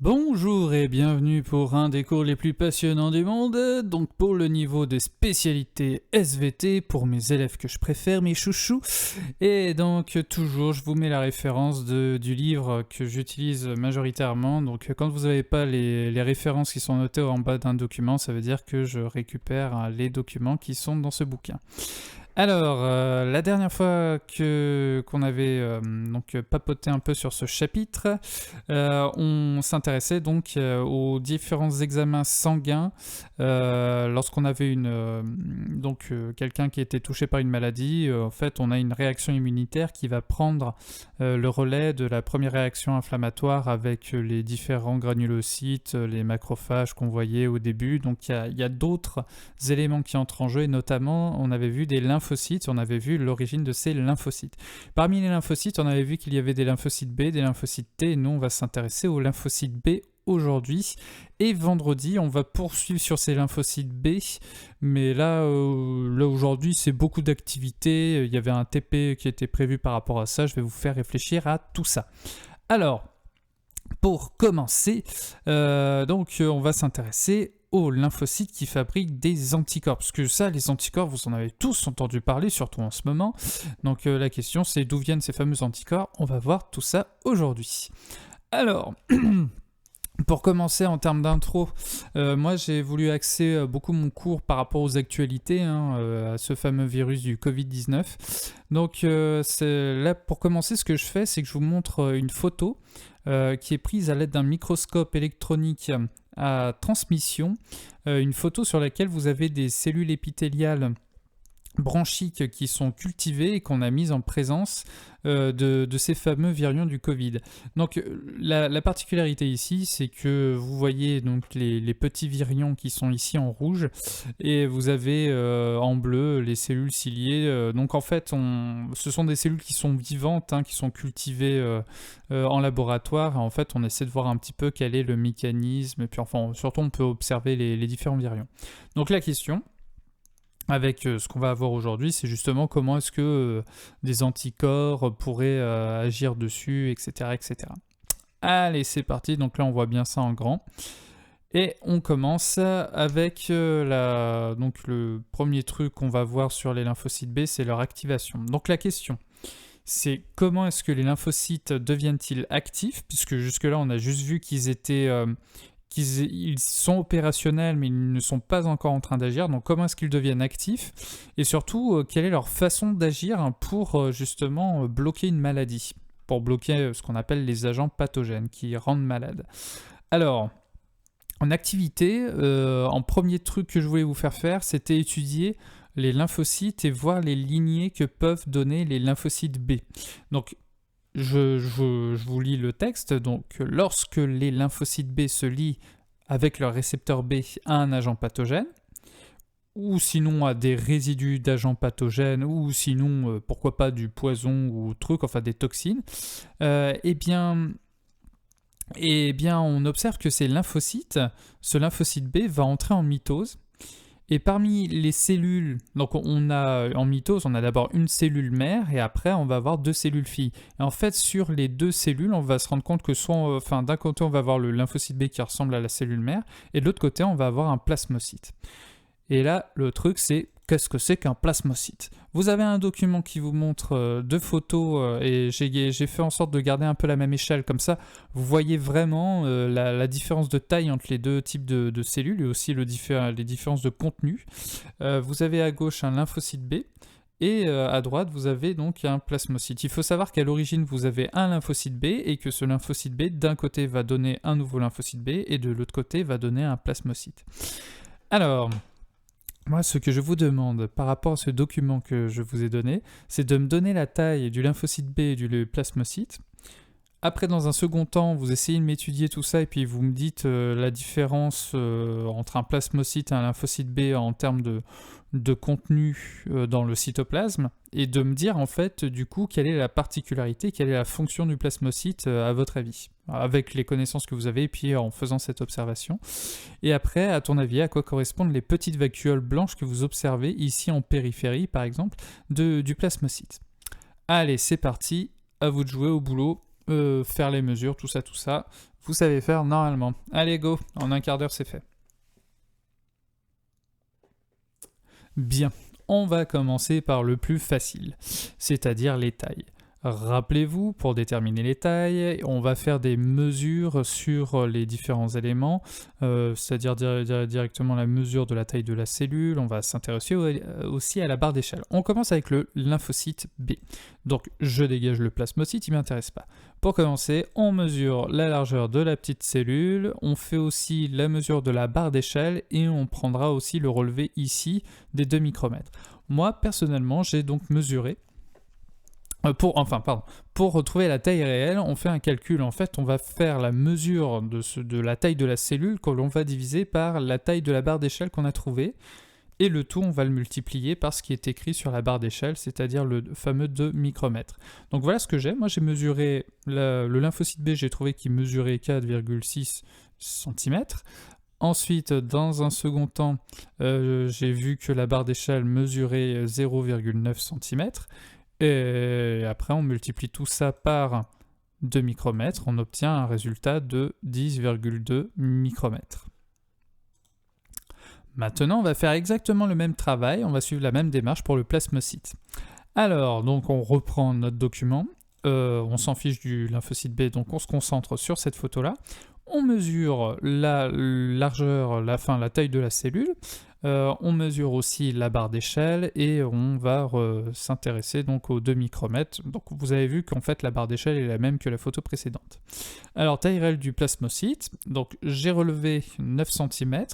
Bonjour et bienvenue pour un des cours les plus passionnants du monde, donc pour le niveau de spécialité SVT, pour mes élèves que je préfère, mes chouchous. Et donc toujours, je vous mets la référence du livre que j'utilise majoritairement. Donc quand vous n'avez pas les références qui sont notées en bas d'un document, ça veut dire que je récupère les documents qui sont dans ce bouquin. Alors, la dernière fois qu'on avait papoté un peu sur ce chapitre, on s'intéressait donc aux différents examens sanguins lorsqu'on avait quelqu'un qui était touché par une maladie. En fait, on a une réaction immunitaire qui va prendre le relais de la première réaction inflammatoire avec les différents granulocytes, les macrophages qu'on voyait au début. Donc, il y a d'autres éléments qui entrent en jeu et notamment, on avait vu des lymphocytes, on avait vu l'origine de ces lymphocytes. Parmi les lymphocytes, on avait vu qu'il y avait des lymphocytes B, des lymphocytes T, et nous on va s'intéresser aux lymphocytes B aujourd'hui. Et vendredi, on va poursuivre sur ces lymphocytes B, mais là aujourd'hui c'est beaucoup d'activités, il y avait un TP qui était prévu par rapport à ça, je vais vous faire réfléchir à tout ça. Alors, pour commencer, on va s'intéresser aux lymphocytes qui fabriquent des anticorps. Parce que ça, les anticorps, vous en avez tous entendu parler, surtout en ce moment. Donc la question, c'est d'où viennent ces fameux anticorps. On va voir tout ça aujourd'hui. Alors, pour commencer en termes d'intro, moi j'ai voulu axer beaucoup mon cours par rapport aux actualités, à ce fameux virus du Covid-19. Donc là, pour commencer, ce que je fais, c'est que je vous montre une photo qui est prise à l'aide d'un microscope électronique à transmission, une photo sur laquelle vous avez des cellules épithéliales branchiques qui sont cultivées et qu'on a mises en présence de ces fameux virions du Covid. Donc la particularité ici, c'est que vous voyez donc les petits virions qui sont ici en rouge et vous avez en bleu les cellules ciliées. Donc en fait, ce sont des cellules qui sont vivantes, qui sont cultivées en laboratoire. En fait, on essaie de voir un petit peu quel est le mécanisme et puis enfin, surtout on peut observer les différents virions. Donc la question avec ce qu'on va avoir aujourd'hui, c'est justement comment est-ce que des anticorps pourraient agir dessus, etc., etc. Allez, c'est parti. Donc là, on voit bien ça en grand. Et on commence avec le premier truc qu'on va voir sur les lymphocytes B, c'est leur activation. Donc la question, c'est comment est-ce que les lymphocytes deviennent-ils actifs, puisque jusque-là, on a juste vu qu'ils sont opérationnels mais ils ne sont pas encore en train d'agir, donc comment est-ce qu'ils deviennent actifs et surtout quelle est leur façon d'agir pour justement bloquer une maladie, pour bloquer ce qu'on appelle les agents pathogènes qui rendent malade. Alors, en activité, en premier truc que je voulais vous faire faire, c'était étudier les lymphocytes et voir les lignées que peuvent donner les lymphocytes B. Donc, je vous lis le texte. Donc, lorsque les lymphocytes B se lient avec leur récepteur B à un agent pathogène, ou sinon à des résidus d'agents pathogènes, ou sinon, pourquoi pas du poison ou truc, enfin des toxines, eh bien, on observe que ce lymphocyte B va entrer en mitose. Et parmi les cellules, donc on a en mitose, on a d'abord une cellule mère et après on va avoir deux cellules filles. Et en fait, sur les deux cellules, on va se rendre compte que d'un côté, on va avoir le lymphocyte B qui ressemble à la cellule mère et de l'autre côté, on va avoir un plasmocyte. Et là, le truc, c'est qu'est-ce que c'est qu'un plasmocyte ? Vous avez un document qui vous montre deux photos et j'ai fait en sorte de garder un peu la même échelle, comme ça vous voyez vraiment la différence de taille entre les deux types de cellules et aussi les différences de contenu. Vous avez à gauche un lymphocyte B et à droite vous avez donc un plasmocyte. Il faut savoir qu'à l'origine vous avez un lymphocyte B et que ce lymphocyte B d'un côté va donner un nouveau lymphocyte B et de l'autre côté va donner un plasmocyte. Alors, moi, ce que je vous demande par rapport à ce document que je vous ai donné, c'est de me donner la taille du lymphocyte B et du plasmocyte. Après, dans un second temps, vous essayez de m'étudier tout ça et puis vous me dites la différence entre un plasmocyte et un lymphocyte B en termes de contenu dans le cytoplasme et de me dire en fait du coup quelle est la particularité, quelle est la fonction du plasmocyte à votre avis, avec les connaissances que vous avez et puis en faisant cette observation. Et après, à ton avis, à quoi correspondent les petites vacuoles blanches que vous observez ici en périphérie par exemple du plasmocyte. Allez, c'est parti, à vous de jouer au boulot. faire les mesures, tout ça, vous savez faire normalement. Allez, go, en un quart d'heure, c'est fait. Bien, on va commencer par le plus facile, c'est-à-dire les tailles. Rappelez-vous, pour déterminer les tailles, on va faire des mesures sur les différents éléments, c'est-à-dire directement la mesure de la taille de la cellule, on va s'intéresser aussi à la barre d'échelle. On commence avec le lymphocyte B. Donc je dégage le plasmocyte, il ne m'intéresse pas. Pour commencer, on mesure la largeur de la petite cellule, on fait aussi la mesure de la barre d'échelle et on prendra aussi le relevé ici des 2 micromètres. Moi, personnellement, j'ai donc mesuré pour retrouver la taille réelle, on fait un calcul. En fait, on va faire la mesure de la taille de la cellule que l'on va diviser par la taille de la barre d'échelle qu'on a trouvée. Et le tout, on va le multiplier par ce qui est écrit sur la barre d'échelle, c'est-à-dire le fameux 2 micromètres. Donc voilà ce que j'ai. Moi, j'ai mesuré le lymphocyte B, j'ai trouvé qu'il mesurait 4,6 cm. Ensuite, dans un second temps, j'ai vu que la barre d'échelle mesurait 0,9 cm. Et après, on multiplie tout ça par 2 micromètres, on obtient un résultat de 10,2 micromètres. Maintenant, on va faire exactement le même travail, on va suivre la même démarche pour le plasmocyte. Alors, donc on reprend notre document, on s'en fiche du lymphocyte B, donc on se concentre sur cette photo-là. On mesure la largeur, la taille de la cellule. On mesure aussi la barre d'échelle et on va s'intéresser donc aux 2 micromètres. Donc vous avez vu qu'en fait la barre d'échelle est la même que la photo précédente. Alors taille réelle du plasmocyte, donc j'ai relevé 9 cm.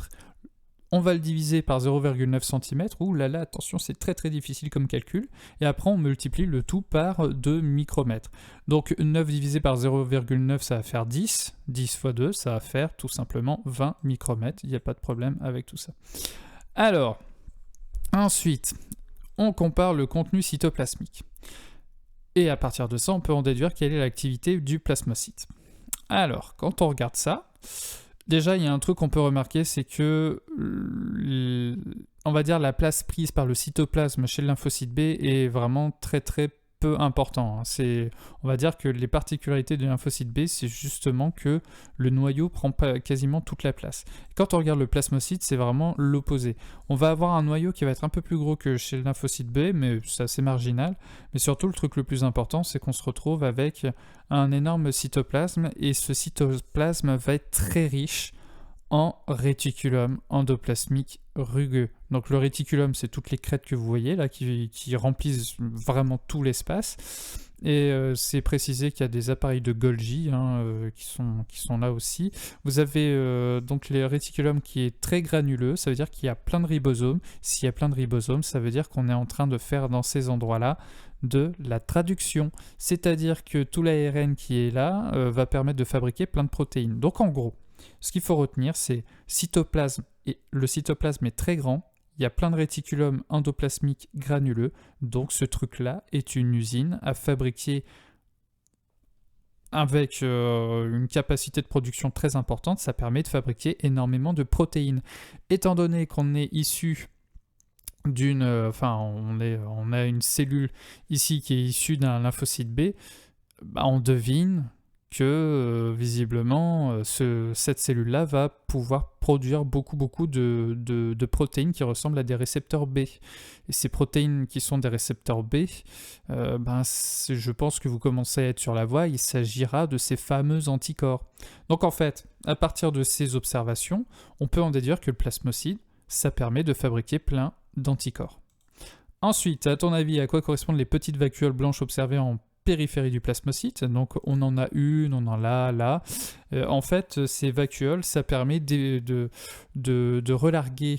On va le diviser par 0,9 cm. Ouh là là, attention, c'est très très difficile comme calcul. Et après, on multiplie le tout par 2 micromètres. Donc 9 divisé par 0,9, ça va faire 10. 10 fois 2, ça va faire tout simplement 20 micromètres. Il n'y a pas de problème avec tout ça. Alors, ensuite, on compare le contenu cytoplasmique. Et à partir de ça, on peut en déduire quelle est l'activité du plasmocyte. Alors, quand on regarde ça, déjà, il y a un truc qu'on peut remarquer, c'est que, on va dire, la place prise par le cytoplasme chez le lymphocyte B est vraiment très très peu important. On va dire que les particularités du lymphocyte B, c'est justement que le noyau prend quasiment toute la place. Quand on regarde le plasmocyte, c'est vraiment l'opposé. On va avoir un noyau qui va être un peu plus gros que chez le lymphocyte B, mais c'est assez marginal. Mais surtout, le truc le plus important, c'est qu'on se retrouve avec un énorme cytoplasme, et ce cytoplasme va être très riche en réticulum endoplasmique rugueux. Donc le réticulum, c'est toutes les crêtes que vous voyez là qui remplissent vraiment tout l'espace. Et c'est précisé qu'il y a des appareils de Golgi qui sont là aussi. Vous avez donc le réticulum qui est très granuleux, ça veut dire qu'il y a plein de ribosomes. S'il y a plein de ribosomes, ça veut dire qu'on est en train de faire dans ces endroits-là de la traduction. C'est-à-dire que tout l'ARN qui est là va permettre de fabriquer plein de protéines. Donc en gros, ce qu'il faut retenir, c'est cytoplasme, et le cytoplasme est très grand, il y a plein de réticulum endoplasmique granuleux, donc ce truc-là est une usine à fabriquer avec une capacité de production très importante, ça permet de fabriquer énormément de protéines. Étant donné qu'on est issu on a une cellule ici qui est issue d'un lymphocyte B, on devine que visiblement cette cellule-là va pouvoir produire beaucoup de protéines qui ressemblent à des récepteurs B. Et ces protéines qui sont des récepteurs B, je pense que vous commencez à être sur la voie, il s'agira de ces fameux anticorps. Donc en fait, à partir de ces observations, on peut en déduire que le plasmocyte, ça permet de fabriquer plein d'anticorps. Ensuite, à ton avis, à quoi correspondent les petites vacuoles blanches observées en périphérie du plasmocyte? Donc on en a une, on en a là. En fait, ces vacuoles, ça permet de relarguer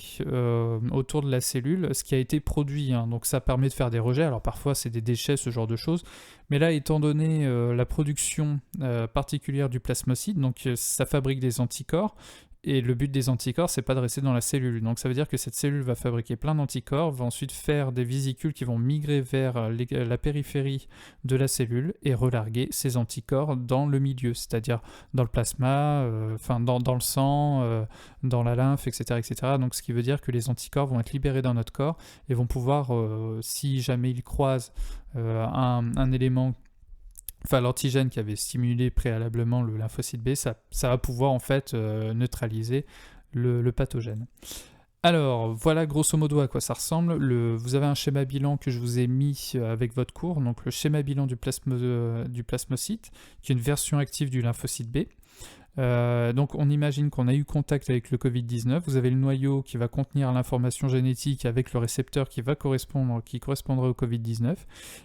autour de la cellule ce qui a été produit. Donc ça permet de faire des rejets. Alors parfois c'est des déchets, ce genre de choses. Mais là, étant donné la production particulière du plasmocyte, donc ça fabrique des anticorps. Et le but des anticorps, c'est pas de rester dans la cellule. Donc ça veut dire que cette cellule va fabriquer plein d'anticorps, va ensuite faire des vésicules qui vont migrer vers la périphérie de la cellule et relarguer ces anticorps dans le milieu, c'est-à-dire dans le plasma, dans le sang, dans la lymphe, etc., etc. Donc ce qui veut dire que les anticorps vont être libérés dans notre corps et vont pouvoir, si jamais ils croisent un élément enfin l'antigène qui avait stimulé préalablement le lymphocyte B, ça va pouvoir en fait neutraliser le pathogène. Alors, voilà grosso modo à quoi ça ressemble. Vous avez un schéma bilan que je vous ai mis avec votre cours, donc le schéma bilan du plasmocyte, qui est une version active du lymphocyte B. Donc on imagine qu'on a eu contact avec le Covid-19, vous avez le noyau qui va contenir l'information génétique avec le récepteur qui correspondra au Covid-19,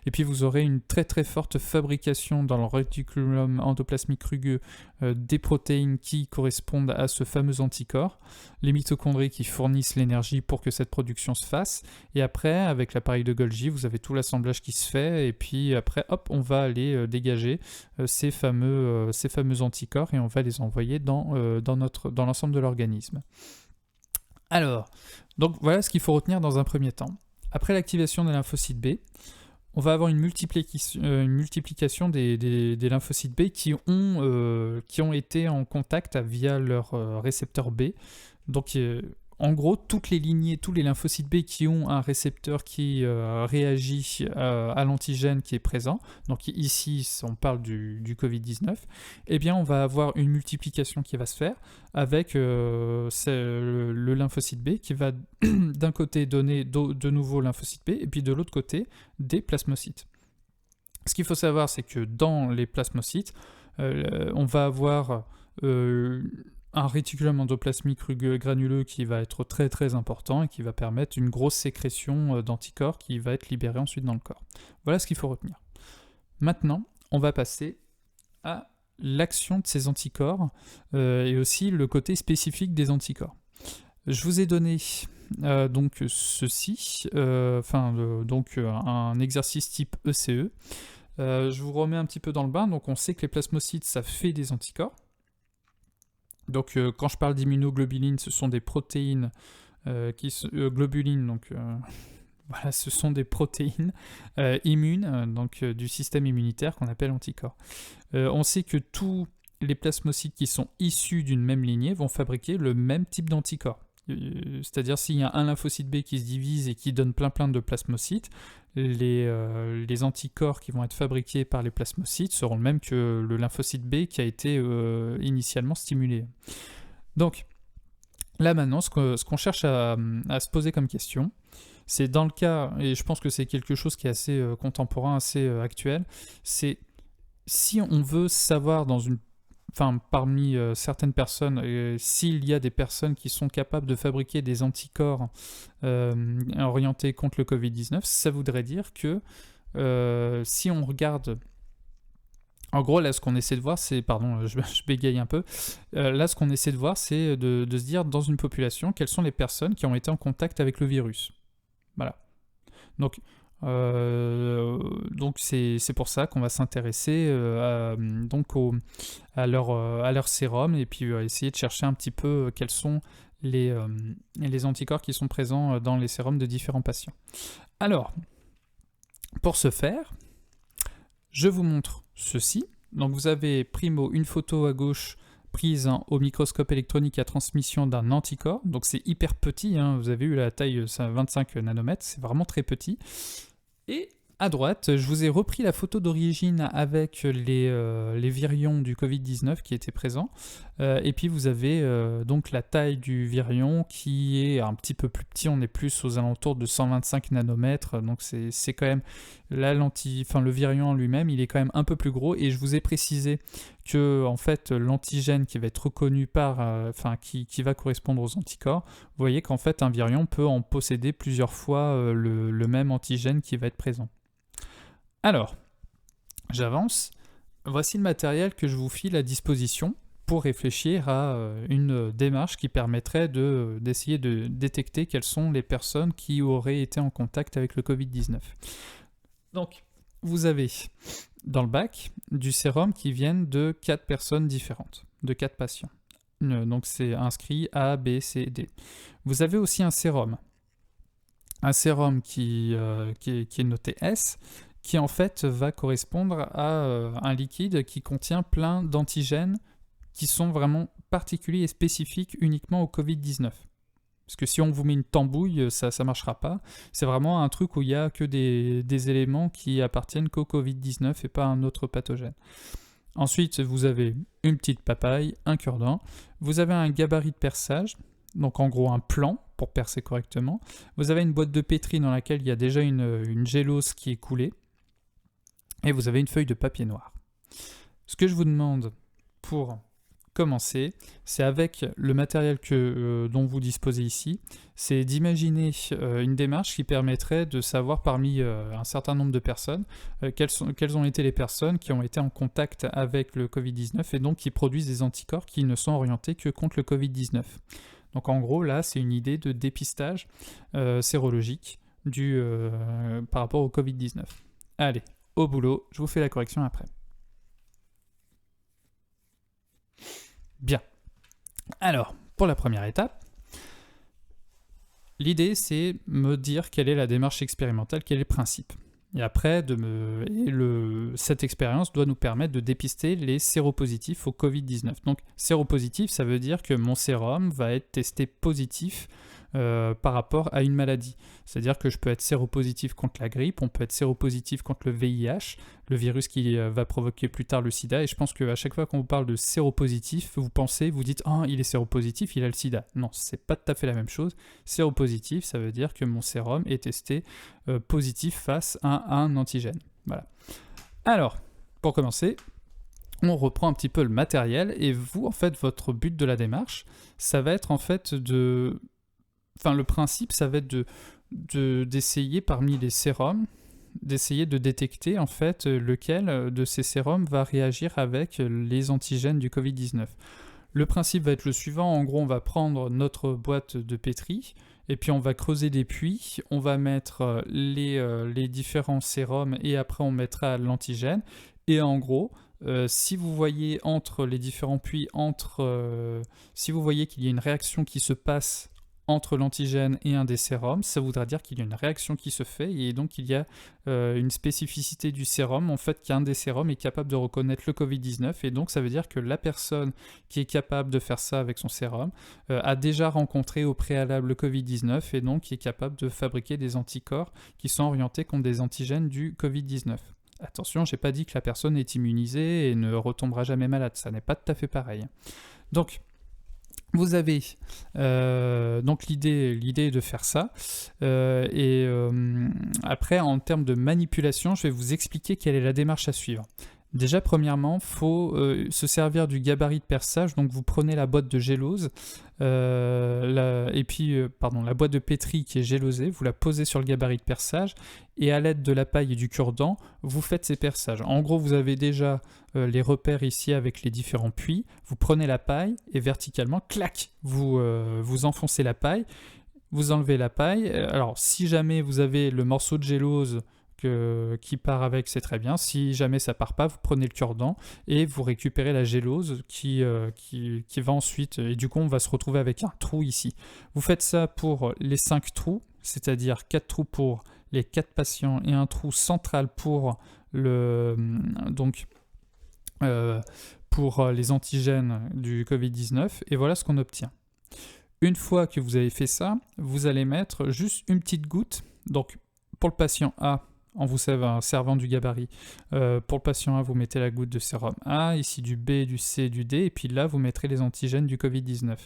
et puis vous aurez une très très forte fabrication dans le réticulum endoplasmique rugueux des protéines qui correspondent à ce fameux anticorps, les mitochondries qui fournissent l'énergie pour que cette production se fasse, et après avec l'appareil de Golgi vous avez tout l'assemblage qui se fait, et puis après hop on va aller dégager ces fameux anticorps et on va les envoyer dans l'ensemble de l'organisme. Alors, donc voilà ce qu'il faut retenir dans un premier temps. Après l'activation des lymphocytes B, on va avoir une multiplication des lymphocytes B qui ont été en contact via leur récepteur B. Donc en gros, toutes les lignées, tous les lymphocytes B qui ont un récepteur qui réagit à l'antigène qui est présent, donc ici on parle du Covid-19, eh bien on va avoir une multiplication qui va se faire avec le lymphocyte B qui va d'un côté donner de nouveaux lymphocytes B et puis de l'autre côté des plasmocytes. Ce qu'il faut savoir, c'est que dans les plasmocytes, on va avoir un réticulum endoplasmique rugueux granuleux qui va être très très important et qui va permettre une grosse sécrétion d'anticorps qui va être libérée ensuite dans le corps. Voilà ce qu'il faut retenir. Maintenant, on va passer à l'action de ces anticorps et aussi le côté spécifique des anticorps. Je vous ai donné donc ceci, un exercice type ECE. Je vous remets un petit peu dans le bain. Donc on sait que les plasmocytes, ça fait des anticorps. Donc quand je parle d'immunoglobulines, ce sont des protéines globulines, donc voilà, ce sont des protéines immunes du système immunitaire qu'on appelle anticorps. On sait que tous les plasmocytes qui sont issus d'une même lignée vont fabriquer le même type d'anticorps. C'est-à-dire s'il y a un lymphocyte B qui se divise et qui donne plein de plasmocytes, les anticorps qui vont être fabriqués par les plasmocytes seront le même que le lymphocyte B qui a été initialement stimulé. Donc là maintenant, ce qu'on cherche à se poser comme question, c'est dans le cas, et je pense que c'est quelque chose qui est assez contemporain, assez actuel, c'est si on veut savoir parmi certaines personnes, s'il y a des personnes qui sont capables de fabriquer des anticorps orientés contre le Covid-19, ça voudrait dire que si on regarde... En gros, là, ce qu'on essaie de voir, c'est... Pardon, je bégaye un peu. Là, ce qu'on essaie de voir, c'est de se dire, dans une population, quelles sont les personnes qui ont été en contact avec le virus. Voilà. Donc c'est pour ça qu'on va s'intéresser à leur sérum et puis essayer de chercher un petit peu quels sont les anticorps qui sont présents dans les sérums de différents patients. Alors, pour ce faire, je vous montre ceci. Donc vous avez primo une photo à gauche prise au microscope électronique à transmission d'un anticorps. Donc c'est hyper petit, hein. Vous avez eu la taille 25 nanomètres, c'est vraiment très petit. Et à droite, je vous ai repris la photo d'origine avec les virions du Covid-19 qui étaient présents. Et puis vous avez donc la taille du virion qui est un petit peu plus petit, on est plus aux alentours de 125 nanomètres. Donc c'est quand même, le virion en lui-même, il est quand même un peu plus gros. Et je vous ai précisé que en fait, l'antigène qui va être reconnu qui va correspondre aux anticorps, vous voyez qu'en fait un virion peut en posséder plusieurs fois le même antigène qui va être présent. Alors, j'avance. Voici le matériel que je vous file à disposition pour réfléchir à une démarche qui permettrait d'essayer de détecter quelles sont les personnes qui auraient été en contact avec le Covid-19. Donc, vous avez dans le bac du sérum qui viennent de 4 personnes différentes, de 4 patients. Donc, c'est inscrit A, B, C, D. Vous avez aussi un sérum qui est noté S, qui en fait va correspondre à un liquide qui contient plein d'antigènes qui sont vraiment particuliers et spécifiques uniquement au Covid-19. Parce que si on vous met une tambouille, ça ne marchera pas. C'est vraiment un truc où il n'y a que des éléments qui appartiennent qu'au Covid-19 et pas à un autre pathogène. Ensuite, vous avez une petite papaye, un cure-dent. Vous avez un gabarit de perçage, donc en gros un plan pour percer correctement. Vous avez une boîte de pétri dans laquelle il y a déjà une gélose qui est coulée. Et vous avez une feuille de papier noir. Ce que je vous demande pour commencer, c'est avec le matériel dont vous disposez ici, c'est d'imaginer une démarche qui permettrait de savoir parmi un certain nombre de personnes quelles ont été les personnes qui ont été en contact avec le Covid-19 et donc qui produisent des anticorps qui ne sont orientés que contre le Covid-19. Donc en gros, là, c'est une idée de dépistage sérologique par rapport au Covid-19. Allez, au boulot, je vous fais la correction après. Bien. Alors, pour la première étape, l'idée c'est me dire quelle est la démarche expérimentale, quel est le principe. Et après, cette expérience doit nous permettre de dépister les séropositifs au Covid-19. Donc, séropositif, ça veut dire que mon sérum va être testé positif par rapport à une maladie. C'est-à-dire que je peux être séropositif contre la grippe, on peut être séropositif contre le VIH, le virus qui va provoquer plus tard le sida, et je pense qu'à chaque fois qu'on vous parle de séropositif, vous dites « Ah, il est séropositif, il a le sida ». Non, c'est pas tout à fait la même chose. Séropositif, ça veut dire que mon sérum est testé positif face à un antigène. Voilà. Alors, pour commencer, on reprend un petit peu le matériel, et vous, en fait, votre but de la démarche, ça va être en fait le principe, ça va être d'essayer parmi les sérums, d'essayer de détecter en fait lequel de ces sérums va réagir avec les antigènes du Covid-19. Le principe va être le suivant, en gros on va prendre notre boîte de pétri, et puis on va creuser des puits, on va mettre les différents sérums, et après on mettra l'antigène, et en gros, si vous voyez entre les différents puits, si vous voyez qu'il y a une réaction qui se passe entre l'antigène et un des sérums, ça voudra dire qu'il y a une réaction qui se fait et donc il y a une spécificité du sérum, en fait qu'un des sérums est capable de reconnaître le Covid-19 et donc ça veut dire que la personne qui est capable de faire ça avec son sérum a déjà rencontré au préalable le Covid-19 et donc qui est capable de fabriquer des anticorps qui sont orientés contre des antigènes du Covid-19. Attention, j'ai pas dit que la personne est immunisée et ne retombera jamais malade, ça n'est pas tout à fait pareil. Donc, vous avez donc l'idée est de faire ça après en termes de manipulation je vais vous expliquer quelle est la démarche à suivre. Déjà premièrement il faut se servir du gabarit de perçage, donc vous prenez la boîte de gélose la boîte de pétri qui est gélosée, vous la posez sur le gabarit de perçage et à l'aide de la paille et du cure-dent vous faites ces perçages. En gros vous avez déjà les repères ici avec les différents puits, vous prenez la paille et verticalement, clac, vous enfoncez la paille, vous enlevez la paille. Alors si jamais vous avez le morceau de gélose qui part avec, c'est très bien. Si jamais ça part pas, vous prenez le cure-dent et vous récupérez la gélose qui va ensuite, et du coup on va se retrouver avec un trou ici. Vous faites ça pour les 5 trous, c'est-à-dire 4 trous pour les 4 patients et un trou central pour pour les antigènes du Covid-19, et voilà ce qu'on obtient. Une fois que vous avez fait ça, vous allez mettre juste une petite goutte, donc pour le patient A, en vous servant du gabarit, pour le patient A, vous mettez la goutte de sérum A, ici du B, du C, du D, et puis là, vous mettrez les antigènes du Covid-19.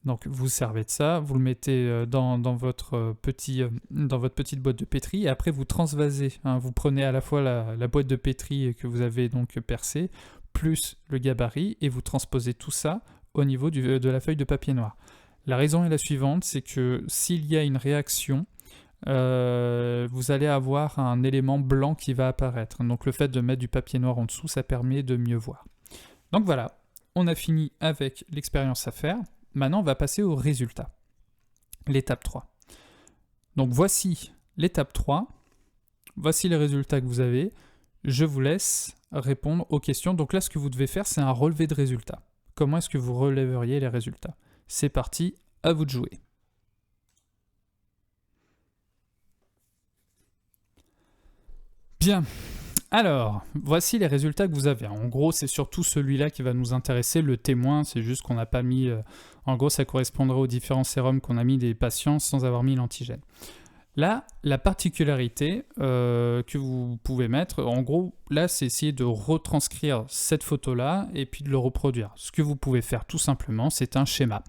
Donc vous servez de ça, vous le mettez dans votre petite boîte de pétri, et après vous transvasez, vous prenez à la fois la boîte de pétri que vous avez donc percée, plus le gabarit, et vous transposez tout ça au niveau de la feuille de papier noir. La raison est la suivante, c'est que s'il y a une réaction, vous allez avoir un élément blanc qui va apparaître. Donc le fait de mettre du papier noir en dessous, ça permet de mieux voir. Donc voilà, on a fini avec l'expérience à faire. Maintenant, on va passer au résultat. L'étape 3. Donc voici l'étape 3. Voici les résultats que vous avez. Je vous laisse répondre aux questions. Donc là, ce que vous devez faire, c'est un relevé de résultats. Comment est-ce que vous relèveriez les résultats ? C'est parti, à vous de jouer. Bien, Alors, voici les résultats que vous avez. En gros, c'est surtout celui-là qui va nous intéresser, le témoin, c'est juste qu'on n'a pas mis... en gros, ça correspondrait aux différents sérums qu'on a mis des patients sans avoir mis l'antigène. Là, la particularité que vous pouvez mettre, en gros, là, c'est essayer de retranscrire cette photo-là et puis de le reproduire. Ce que vous pouvez faire tout simplement, c'est un schéma.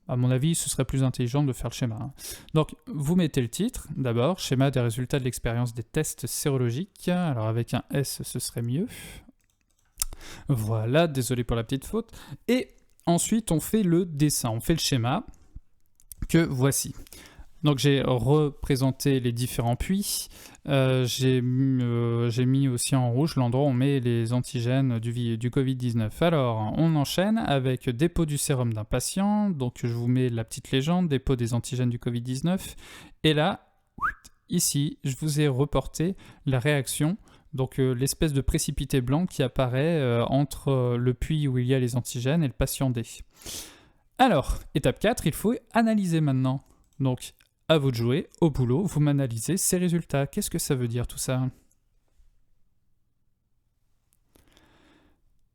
À mon avis, ce serait plus intelligent de faire le schéma. Hein. Donc, vous mettez le titre, d'abord, schéma des résultats de l'expérience des tests sérologiques. Alors, avec un S, ce serait mieux. Voilà, désolé pour la petite faute. Et ensuite, on fait le dessin, on fait le schéma que voici. Donc j'ai représenté les différents puits, j'ai mis aussi en rouge l'endroit où on met les antigènes du Covid-19. Alors on enchaîne avec dépôt du sérum d'un patient, donc je vous mets la petite légende, dépôt des antigènes du Covid-19, et là, ici, je vous ai reporté la réaction, donc l'espèce de précipité blanc qui apparaît entre le puits où il y a les antigènes et le patient D. Alors, étape 4, il faut analyser maintenant. Donc, à vous de jouer, au boulot, vous m'analysez ces résultats. Qu'est-ce que ça veut dire tout ça ?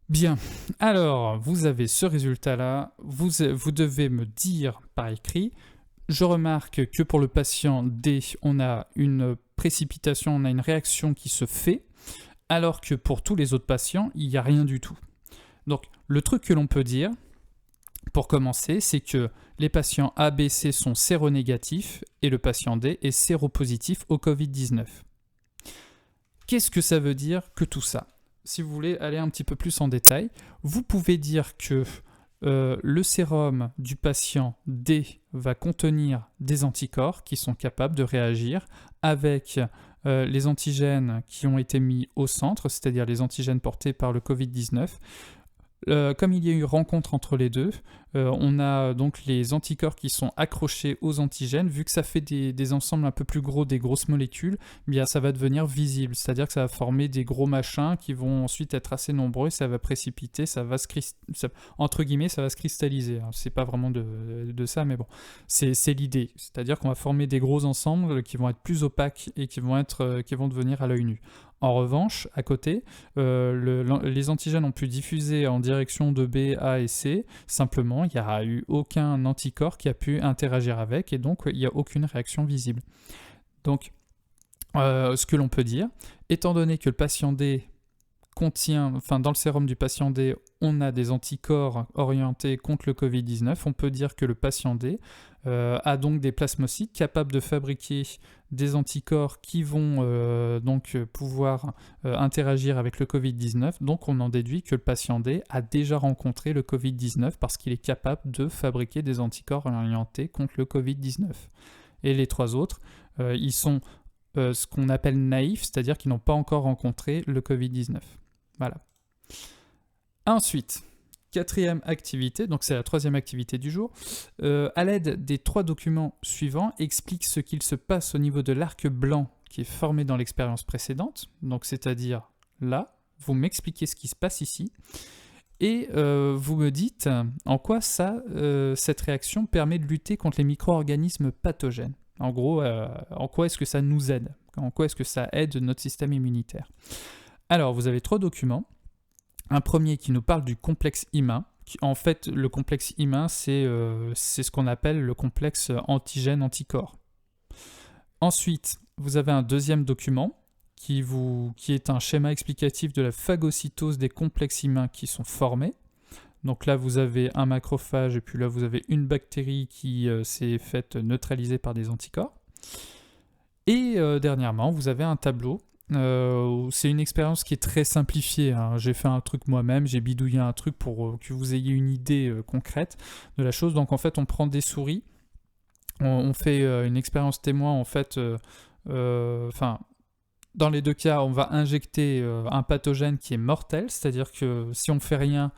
Bien, alors vous avez ce résultat-là, vous devez me dire par écrit, je remarque que pour le patient D, on a une précipitation, on a une réaction qui se fait, alors que pour tous les autres patients, il n'y a rien du tout. Donc le truc que l'on peut dire, pour commencer, c'est que les patients A, B, C sont séronégatifs et le patient D est séropositif au Covid-19. Qu'est-ce que ça veut dire que tout ça ? Si vous voulez aller un petit peu plus en détail, vous pouvez dire que le sérum du patient D va contenir des anticorps qui sont capables de réagir avec les antigènes qui ont été mis au centre, c'est-à-dire les antigènes portés par le Covid-19. Comme il y a eu rencontre entre les deux, on a donc les anticorps qui sont accrochés aux antigènes. Vu que ça fait des ensembles un peu plus gros, des grosses molécules, bien ça va devenir visible. C'est-à-dire que ça va former des gros machins qui vont ensuite être assez nombreux et ça va précipiter, entre guillemets, ça va se cristalliser. Alors, c'est pas vraiment de ça, mais bon, c'est l'idée. C'est-à-dire qu'on va former des gros ensembles qui vont être plus opaques et qui vont devenir à l'œil nu. En revanche, à côté, les antigènes ont pu diffuser en direction de B, A et C. Simplement, il n'y a eu aucun anticorps qui a pu interagir avec et donc il n'y a aucune réaction visible. Donc, ce que l'on peut dire, étant donné que le patient D dans le sérum du patient D, on a des anticorps orientés contre le Covid-19, on peut dire que le patient D a donc des plasmocytes capables de fabriquer des anticorps qui vont donc pouvoir interagir avec le Covid-19. Donc on en déduit que le patient D a déjà rencontré le Covid-19 parce qu'il est capable de fabriquer des anticorps orientés contre le Covid-19. Et les trois autres, ils sont ce qu'on appelle naïfs, c'est-à-dire qu'ils n'ont pas encore rencontré le Covid-19. Voilà. Ensuite, quatrième activité, donc c'est la troisième activité du jour, à l'aide des 3 documents suivants, explique ce qu'il se passe au niveau de l'arc blanc qui est formé dans l'expérience précédente, donc c'est-à-dire là, vous m'expliquez ce qui se passe ici, et vous me dites en quoi cette réaction permet de lutter contre les micro-organismes pathogènes. En gros, en quoi est-ce que ça nous aide ? En quoi est-ce que ça aide notre système immunitaire ? Alors, vous avez 3 documents. Un premier qui nous parle du complexe IMA. En fait, le complexe IMA, c'est ce qu'on appelle le complexe antigène-anticorps. Ensuite, vous avez un deuxième document qui est un schéma explicatif de la phagocytose des complexes IMA qui sont formés. Donc là, vous avez un macrophage et puis là, vous avez une bactérie qui s'est faite neutraliser par des anticorps. Et dernièrement, vous avez un tableau. C'est une expérience qui est très simplifiée. Hein. J'ai fait un truc moi-même, j'ai bidouillé un truc pour que vous ayez une idée concrète de la chose. Donc en fait, on prend des souris, on fait une expérience témoin. En fait, dans les deux cas, on va injecter un pathogène qui est mortel, c'est-à-dire que si on fait rien,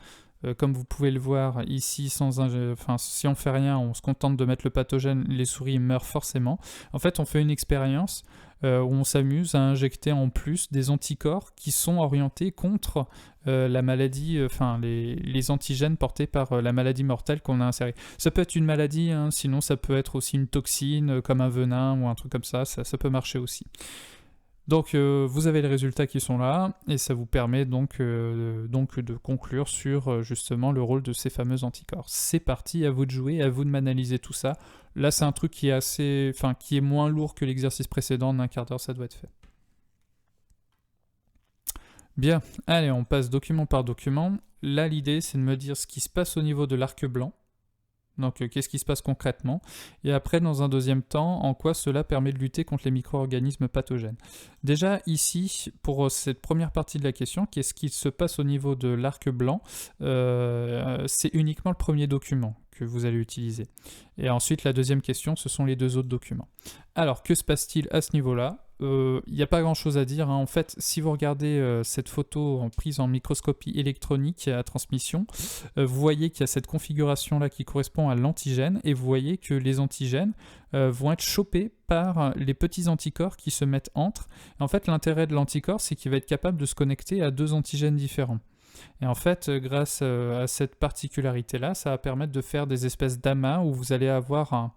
comme vous pouvez le voir ici, si on fait rien, on se contente de mettre le pathogène, les souris meurent forcément. En fait, on fait une expérience où on s'amuse à injecter en plus des anticorps qui sont orientés contre la maladie, les antigènes portés par la maladie mortelle qu'on a insérée. Ça peut être une maladie, hein, sinon ça peut être aussi une toxine comme un venin ou un truc comme ça peut marcher aussi. Donc vous avez les résultats qui sont là, et ça vous permet donc de conclure sur justement le rôle de ces fameux anticorps. C'est parti, à vous de jouer, à vous de m'analyser tout ça. Là c'est un truc qui est moins lourd que l'exercice précédent, en un quart d'heure ça doit être fait. Bien, allez on passe document par document. Là l'idée c'est de me dire ce qui se passe au niveau de l'arc blanc. Donc qu'est-ce qui se passe concrètement, et après dans un deuxième temps, en quoi cela permet de lutter contre les micro-organismes pathogènes. Déjà ici, pour cette première partie de la question, qu'est-ce qui se passe au niveau de l'arc blanc, c'est uniquement le premier document que vous allez utiliser. Et ensuite la deuxième question, ce sont les deux autres documents. Alors que se passe-t-il à ce niveau-là ? Il n'y a pas grand chose à dire, hein. En fait, si vous regardez cette photo prise en microscopie électronique à transmission, vous voyez qu'il y a cette configuration là qui correspond à l'antigène, et vous voyez que les antigènes vont être chopés par les petits anticorps qui se mettent entre. Et en fait, l'intérêt de l'anticorps, c'est qu'il va être capable de se connecter à deux antigènes différents. Et en fait, grâce à cette particularité-là, ça va permettre de faire des espèces d'amas où vous allez avoir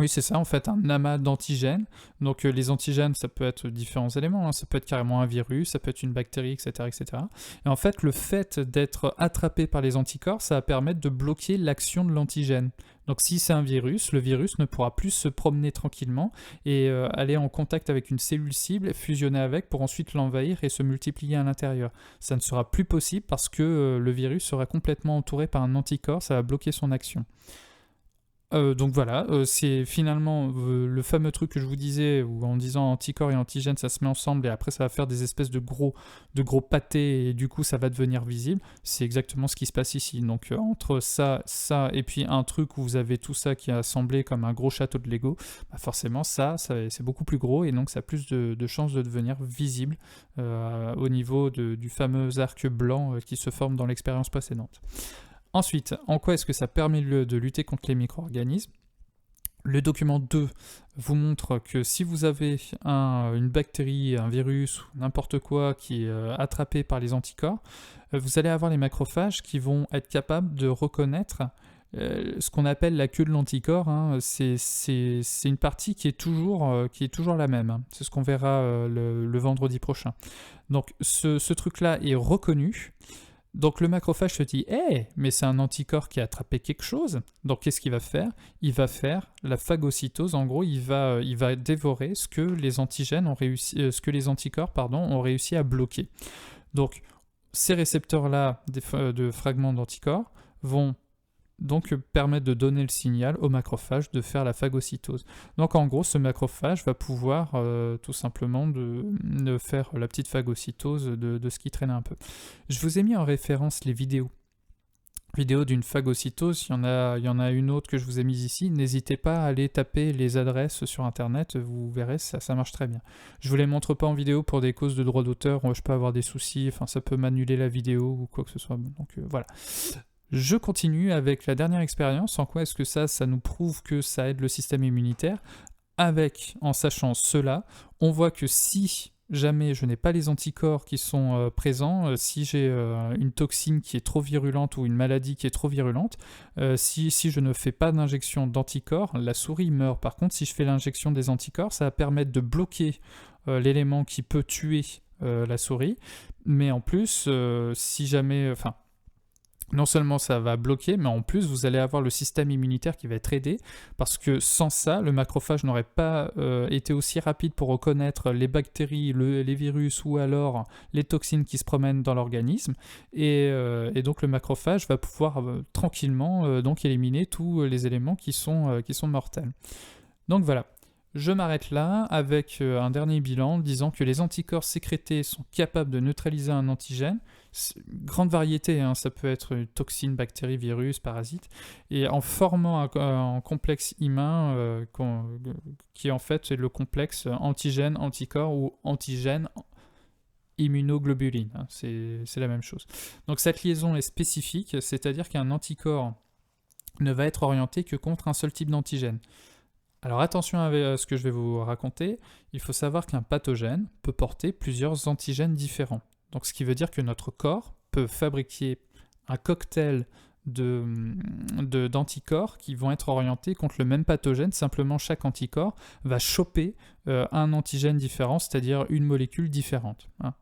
oui, c'est ça, en fait, un amas d'antigènes. Donc les antigènes, ça peut être différents éléments, hein. Ça peut être carrément un virus, ça peut être une bactérie, etc., etc. Et en fait, le fait d'être attrapé par les anticorps, ça va permettre de bloquer l'action de l'antigène. Donc si c'est un virus, le virus ne pourra plus se promener tranquillement et aller en contact avec une cellule cible, fusionner avec pour ensuite l'envahir et se multiplier à l'intérieur. Ça ne sera plus possible parce que le virus sera complètement entouré par un anticorps, ça va bloquer son action. Donc voilà, c'est finalement le fameux truc que je vous disais, où en disant anticorps et antigène, ça se met ensemble et après ça va faire des espèces de gros pâtés et du coup ça va devenir visible. C'est exactement ce qui se passe ici. Donc entre ça et puis un truc où vous avez tout ça qui est assemblé comme un gros château de Lego, bah forcément ça c'est beaucoup plus gros et donc ça a plus de chances de devenir visible au niveau du fameux arc blanc qui se forme dans l'expérience précédente. Ensuite, en quoi est-ce que ça permet de lutter contre les micro-organismes ? Le document 2 vous montre que si vous avez une bactérie, un virus ou n'importe quoi qui est attrapé par les anticorps, vous allez avoir les macrophages qui vont être capables de reconnaître ce qu'on appelle la queue de l'anticorps, hein. C'est une partie qui est toujours la même, hein. C'est ce qu'on verra le vendredi prochain. Donc ce truc-là est reconnu. Donc le macrophage se dit « Hey, mais c'est un anticorps qui a attrapé quelque chose ». Donc qu'est-ce qu'il va faire ? Il va faire la phagocytose. En gros, il va dévorer ce que les anticorps ont réussi à bloquer. Donc ces récepteurs-là de fragments d'anticorps vont donc permettre de donner le signal au macrophage de faire la phagocytose. Donc en gros, ce macrophage va pouvoir tout simplement de faire la petite phagocytose de ce qui traîne un peu. Je vous ai mis en référence les vidéos d'une phagocytose, il y en a une autre que je vous ai mise ici, n'hésitez pas à aller taper les adresses sur internet, vous verrez, ça marche très bien. Je vous les montre pas en vidéo pour des causes de droit d'auteur, je peux avoir des soucis, ça peut m'annuler la vidéo ou quoi que ce soit, donc voilà. Je continue avec la dernière expérience. En quoi est-ce que ça nous prouve que ça aide le système immunitaire ? En sachant cela, on voit que si jamais je n'ai pas les anticorps qui sont présents, si j'ai une toxine qui est trop virulente ou une maladie qui est trop virulente, si je ne fais pas d'injection d'anticorps, la souris meurt. Par contre, si je fais l'injection des anticorps, ça va permettre de bloquer l'élément qui peut tuer la souris, mais en plus, si jamais... non seulement ça va bloquer, mais en plus vous allez avoir le système immunitaire qui va être aidé, parce que sans ça, le macrophage n'aurait pas été aussi rapide pour reconnaître les bactéries, les virus ou alors les toxines qui se promènent dans l'organisme, et donc le macrophage va pouvoir tranquillement donc éliminer tous les éléments qui sont mortels. Donc voilà. Je m'arrête là avec un dernier bilan disant que les anticorps sécrétés sont capables de neutraliser un antigène. Grande variété, hein, ça peut être une toxine, bactérie, virus, parasite, et en formant un complexe humain qui en fait est le complexe antigène-anticorps ou antigène-immunoglobuline, hein, c'est la même chose. Donc cette liaison est spécifique, c'est-à-dire qu'un anticorps ne va être orienté que contre un seul type d'antigène. Alors attention à ce que je vais vous raconter, il faut savoir qu'un pathogène peut porter plusieurs antigènes différents. Donc ce qui veut dire que notre corps peut fabriquer un cocktail d'anticorps qui vont être orientés contre le même pathogène. Simplement, chaque anticorps va choper un antigène différent, c'est-à-dire une molécule différente. Hein.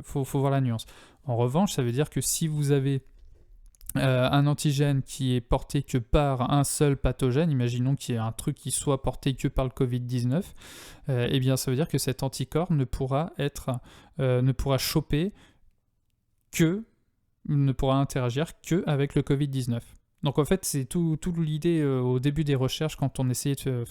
Faut voir la nuance. En revanche, ça veut dire que si vous avez un antigène qui est porté que par un seul pathogène, imaginons qu'il y ait un truc qui soit porté que par le Covid-19, eh bien ça veut dire que cet anticorps ne pourra choper ne pourra interagir que avec le Covid-19. Donc en fait, c'est tout l'idée au début des recherches, quand on essayait de...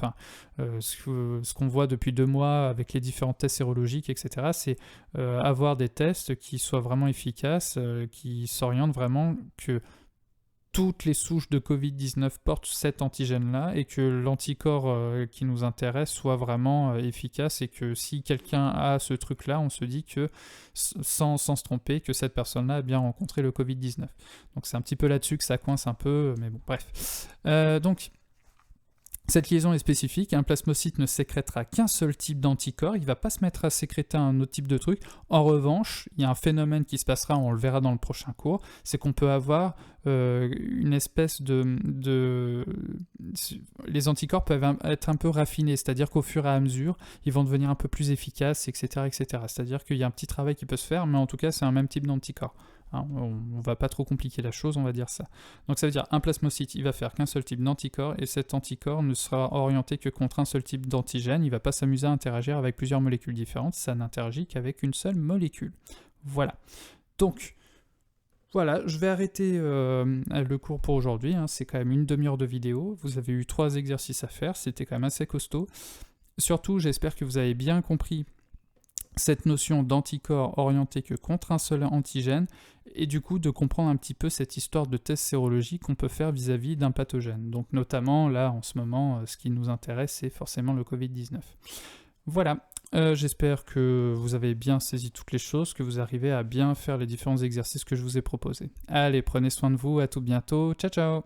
ce qu'on voit depuis 2 mois avec les différents tests sérologiques, etc., c'est avoir des tests qui soient vraiment efficaces, qui s'orientent vraiment que toutes les souches de Covid-19 portent cet antigène-là et que l'anticorps qui nous intéresse soit vraiment efficace et que si quelqu'un a ce truc-là, on se dit que, sans se tromper, que cette personne-là a bien rencontré le Covid-19. Donc c'est un petit peu là-dessus que ça coince un peu, mais bon, bref. Donc, cette liaison est spécifique, un plasmocyte ne sécrétera qu'un seul type d'anticorps, il ne va pas se mettre à sécréter un autre type de truc. En revanche, il y a un phénomène qui se passera, on le verra dans le prochain cours, c'est qu'on peut avoir une espèce les anticorps peuvent être un peu raffinés, c'est-à-dire qu'au fur et à mesure, ils vont devenir un peu plus efficaces, etc. etc. C'est-à-dire qu'il y a un petit travail qui peut se faire, mais en tout cas, c'est un même type d'anticorps. Hein, on va pas trop compliquer la chose, on va dire ça. Donc ça veut dire un plasmocyte, il va faire qu'un seul type d'anticorps et cet anticorps ne sera orienté que contre un seul type d'antigène. Il va pas s'amuser à interagir avec plusieurs molécules différentes, ça n'interagit qu'avec une seule molécule. Voilà. Donc voilà, je vais arrêter le cours pour aujourd'hui. Hein. C'est quand même une demi-heure de vidéo. Vous avez eu 3 exercices à faire, c'était quand même assez costaud. Surtout, j'espère que vous avez bien compris cette notion d'anticorps orienté que contre un seul antigène, et du coup de comprendre un petit peu cette histoire de test sérologique qu'on peut faire vis-à-vis d'un pathogène. Donc notamment, là, en ce moment, ce qui nous intéresse, c'est forcément le Covid-19. Voilà, j'espère que vous avez bien saisi toutes les choses, que vous arrivez à bien faire les différents exercices que je vous ai proposés. Allez, prenez soin de vous, à tout bientôt, ciao ciao!